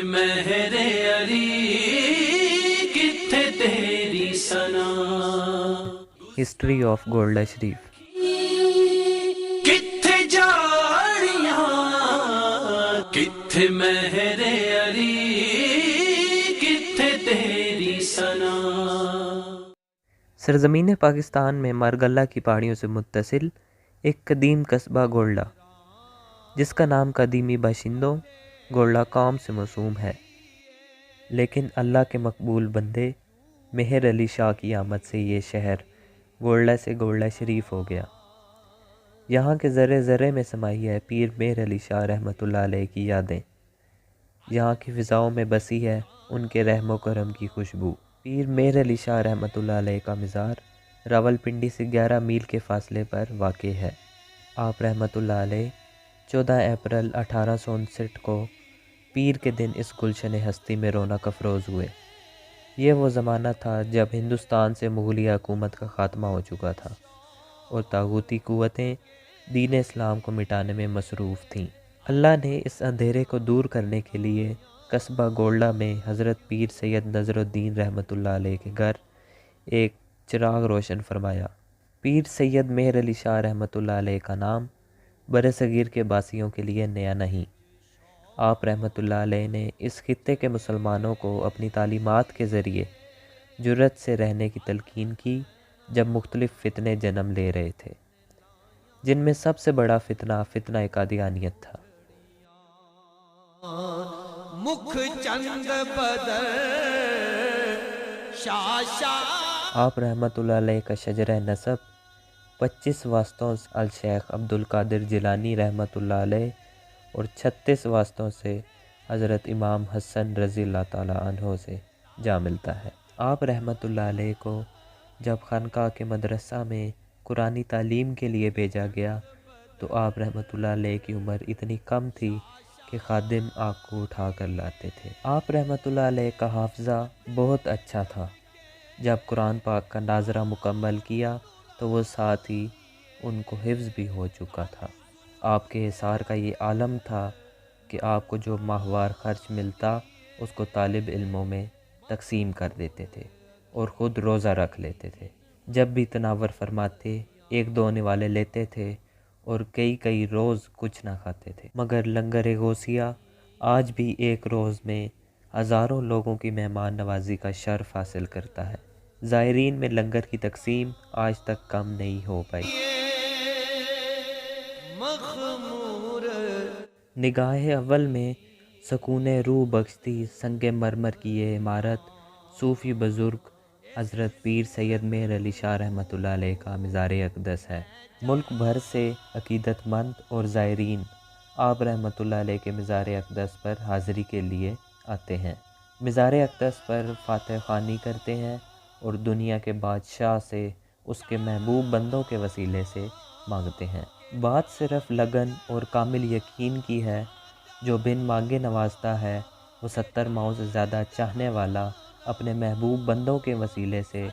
مہر علی کتھے تیری سنا. ہسٹری آف گولڈا شریف. کتھے جاڑیاں کتھے مہر علی کتھے تیری سنا. سرزمین پاکستان میں مارگلہ کی پہاڑیوں سے متصل ایک قدیم قصبہ گولڈا، جس کا نام قدیمی باشندوں گولڈا قوم سے موسوم ہے، لیکن اللہ کے مقبول بندے مہر علی شاہ کی آمد سے یہ شہر گولڈا سے گولڈا شریف ہو گیا. یہاں کے ذرے ذرے میں سمائی ہے پیر مہر علی شاہ رحمۃ اللہ علیہ کی یادیں. یہاں کی فضاؤں میں بسی ہے ان کے رحم و کرم کی خوشبو. پیر مہر علی شاہ رحمۃ اللہ علیہ کا مزار راولپنڈی سے 11 میل کے فاصلے پر واقع ہے. آپ رحمۃ اللہ علیہ 14 اپریل 1859 کو پیر کے دن اس گلشن ہستی میں رونق افروز ہوئے. یہ وہ زمانہ تھا جب ہندوستان سے مغلیہ حکومت کا خاتمہ ہو چکا تھا اور طاغوتی قوتیں دین اسلام کو مٹانے میں مصروف تھیں. اللہ نے اس اندھیرے کو دور کرنے کے لیے قصبہ گولڈا میں حضرت پیر سید نظر الدین رحمۃ اللہ علیہ کے گھر ایک چراغ روشن فرمایا. پیر سید مہر علی شاہ رحمۃ اللہ علیہ کا نام برصغیر کے باسیوں کے لیے نیا نہیں. آپ رحمۃ اللہ علیہ نے اس خطے کے مسلمانوں کو اپنی تعلیمات کے ذریعے جرأت سے رہنے کی تلقین کی جب مختلف فتنے جنم لے رہے تھے، جن میں سب سے بڑا فتنہ قادیانیت تھا. مکھ چند بدر شاشا. آپ رحمۃ اللہ علیہ کا شجرہ نسب 25 واسطوں الشیخ عبد القادر جیلانی رحمۃ اللہ علیہ اور 36 واسطوں سے حضرت امام حسن رضی اللہ تعالیٰ عنہ سے جا ملتا ہے. آپ رحمۃ اللہ علیہ کو جب خانقاہ کے مدرسہ میں قرآنی تعلیم کے لیے بھیجا گیا تو آپ رحمۃ اللہ علیہ کی عمر اتنی کم تھی کہ خادم آپ کو اٹھا کر لاتے تھے. آپ رحمۃ اللہ علیہ کا حافظہ بہت اچھا تھا. جب قرآن پاک کا ناظرہ مکمل کیا تو وہ ساتھ ہی ان کو حفظ بھی ہو چکا تھا. آپ کے احسار کا یہ عالم تھا کہ آپ کو جو ماہوار خرچ ملتا اس کو طالب علموں میں تقسیم کر دیتے تھے اور خود روزہ رکھ لیتے تھے. جب بھی تناور فرماتے 1-2 نوالے لیتے تھے اور کئی روز کچھ نہ کھاتے تھے. مگر لنگر غوثیہ آج بھی ایک روز میں ہزاروں لوگوں کی مہمان نوازی کا شرف حاصل کرتا ہے. زائرین میں لنگر کی تقسیم آج تک کم نہیں ہو پائی. نگاہ اول میں سکون روح بخشتی سنگ مرمر کی یہ عمارت صوفی بزرگ حضرت پیر سید مہر علی شاہ رحمۃ اللہ علیہ کا مزار اقدس ہے. ملک بھر سے عقیدت مند اور زائرین آپ رحمۃ اللہ علیہ کے مزار اقدس پر حاضری کے لیے آتے ہیں. مزار اقدس پر فاتح خوانی کرتے ہیں اور دنیا کے بادشاہ سے اس کے محبوب بندوں کے وسیلے سے مانگتے ہیں. بات صرف لگن اور کامل یقین کی ہے. جو بن مانگے نوازتا ہے وہ 70 ماؤں سے زیادہ چاہنے والا اپنے محبوب بندوں کے وسیلے سے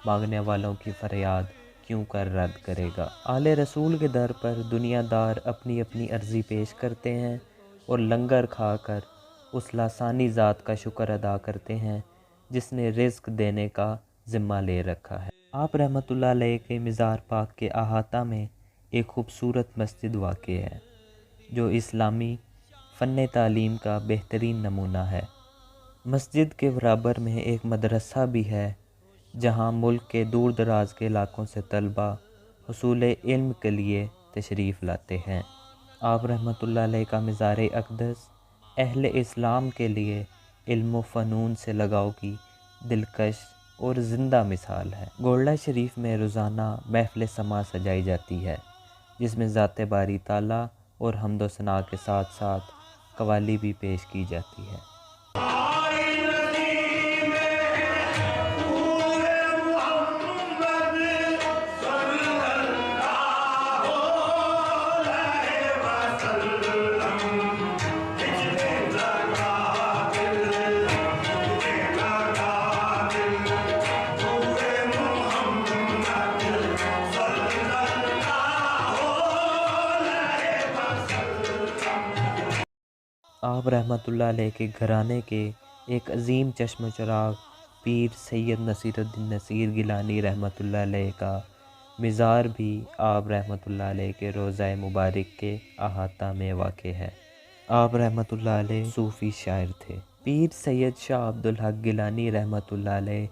مانگنے والوں کی فریاد کیوں کر رد کرے گا. آل رسول کے در پر دنیا دار اپنی اپنی عرضی پیش کرتے ہیں اور لنگر کھا کر اس لاسانی ذات کا شکر ادا کرتے ہیں جس نے رزق دینے کا ذمہ لے رکھا ہے. آپ رحمۃ اللہ علیہ کے مزار پاک کے احاطہ میں ایک خوبصورت مسجد واقع ہے جو اسلامی فن تعلیم کا بہترین نمونہ ہے. مسجد کے برابر میں ایک مدرسہ بھی ہے جہاں ملک کے دور دراز کے علاقوں سے طلباء حصول علم کے لیے تشریف لاتے ہیں. آپ رحمۃ اللہ علیہ کا مزار اقدس اہل اسلام کے لیے علم و فنون سے لگاؤ کی دلکش اور زندہ مثال ہے. گولڈا شریف میں روزانہ محفل سماع سجائی جاتی ہے جس میں ذات باری تعالیٰ اور حمد و ثناء کے ساتھ ساتھ قوالی بھی پیش کی جاتی ہے. آپ رحمۃ اللہ علیہ کے گھرانے کے ایک عظیم چشم و چراغ پیر سید نصیر الدین نصیر گیلانی رحمۃ اللہ علیہ کا مزار بھی آپ رحمۃ اللہ علیہ کے روضہ مبارک کے احاطہ میں واقع ہے۔ آپ رحمۃ اللہ علیہ صوفی شاعر تھے۔ پیر سید شاہ عبدالحق گیلانی رحمۃ اللہ علیہ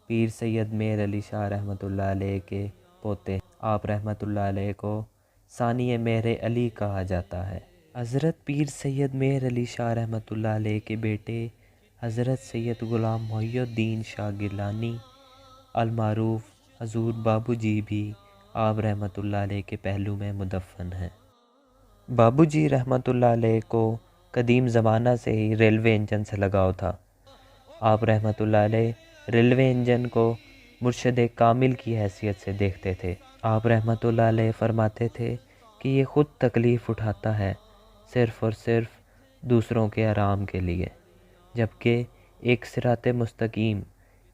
پیر سید میر علی شاہ رحمۃ اللہ علیہ کے پوتے۔ آپ رحمۃ اللہ علیہ کو ثانی مہر علی کہا جاتا ہے۔ حضرت پیر سید مہر علی شاہ رحمۃ اللہ علیہ کے بیٹے حضرت سید غلام محی الدین شاہ گیلانی المعروف حضور بابو جی بھی آپ رحمۃ اللہ علیہ کے پہلو میں مدفن ہیں۔ بابو جی رحمۃ اللہ علیہ کو قدیم زمانہ سے ہی ریلوے انجن سے لگاؤ تھا۔ آپ رحمۃ اللہ علیہ ریلوے انجن کو مرشد کامل کی حیثیت سے دیکھتے تھے۔ آپ رحمۃ اللہ علیہ فرماتے تھے کہ یہ خود تکلیف اٹھاتا ہے صرف اور صرف دوسروں کے آرام کے لیے، جبکہ ایک صراط مستقیم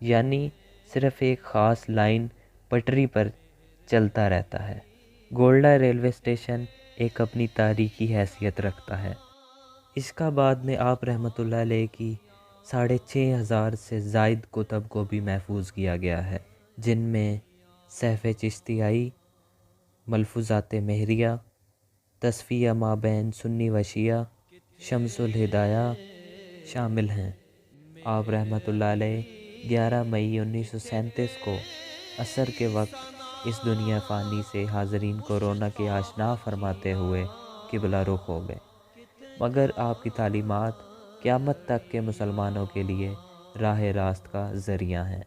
یعنی صرف ایک خاص لائن پٹری پر چلتا رہتا ہے۔ گولڈا ریلوے اسٹیشن ایک اپنی تاریخی حیثیت رکھتا ہے۔ اس کا بعد میں آپ رحمۃ اللہ علیہ کی 6500 سے زائد کتب کو بھی محفوظ کیا گیا ہے، جن میں سیف چشتیائی، ملفوظات مہریہ، تصفیہ مابین سنی و شیعہ، شمس الہدایہ شامل ہیں۔ آپ رحمۃ اللہ علیہ 11 مئی 1937 کو عصر کے وقت اس دنیا فانی سے حاضرین کورونا کے آشنا فرماتے ہوئے قبلہ رخ ہو گئے، مگر آپ کی تعلیمات قیامت تک کے مسلمانوں کے لیے راہ راست کا ذریعہ ہیں۔